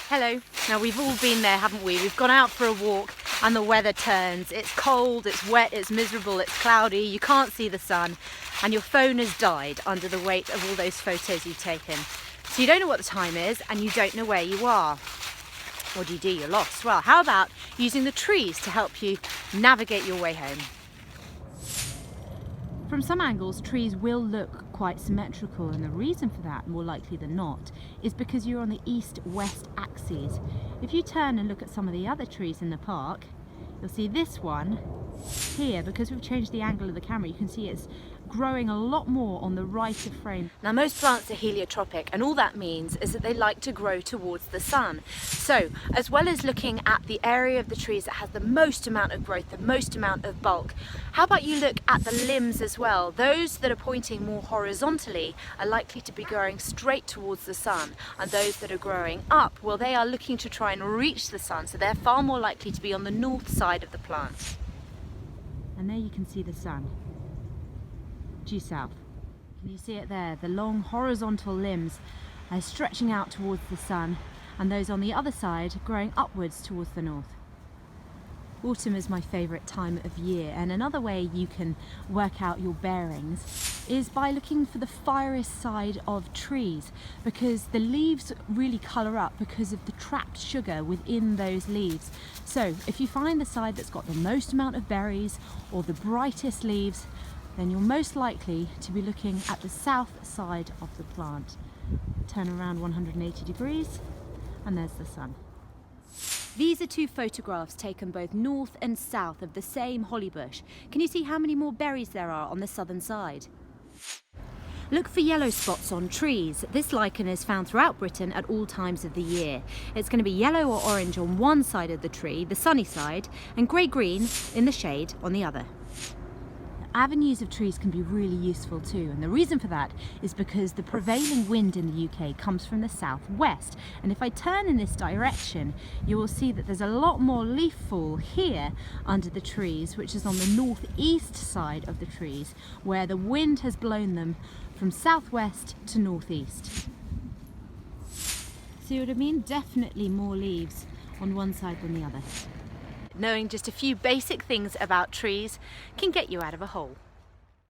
Hello. Now we've all been there, haven't we? We've gone out for a walk and the weather turns. It's cold, it's wet, it's miserable, it's cloudy, you can't see the sun, and your phone has died under the weight of all those photos you've taken. So you don't know what the time is and you don't know where you are. What do? You're lost. Well, how about using the trees to help you navigate your way home? From some angles, trees will look quite symmetrical, and the reason for that, more likely than not, is because you're on the east-west axes. If you turn and look at some of the other trees in the park, you'll see this one here, because we've changed the angle of the camera, you can see it's growing a lot more on the right of frame. Now most plants are heliotropic, and all that means is that they like to grow towards the sun. So as well as looking at the area of the trees that has the most amount of growth, the most amount of bulk, how about you look at the limbs as well? Those that are pointing more horizontally are likely to be growing straight towards the sun, and those that are growing up, well, they are looking to try and reach the sun, so they're far more likely to be on the north side of the plant. And there you can see the sun, due south. Can you see it there? The long horizontal limbs are stretching out towards the sun, and those on the other side growing upwards towards the north. Autumn is my favourite time of year, and another way you can work out your bearings is by looking for the firest side of trees, because the leaves really colour up because of the trapped sugar within those leaves. So if you find the side that's got the most amount of berries or the brightest leaves, then you're most likely to be looking at the south side of the plant. Turn around 180 degrees and there's the sun. These are two photographs taken both north and south of the same holly bush. Can you see how many more berries there are on the southern side? Look for yellow spots on trees. This lichen is found throughout Britain at all times of the year. It's going to be yellow or orange on one side of the tree, the sunny side, and grey-green in the shade on the other. Avenues of trees can be really useful too, and the reason for that is because the prevailing wind in the UK comes from the southwest, and if I turn in this direction you will see that there's a lot more leaf fall here under the trees, which is on the northeast side of the trees, where the wind has blown them from southwest to northeast. See what I mean? Definitely more leaves on one side than the other. Knowing just a few basic things about trees can get you out of a hole.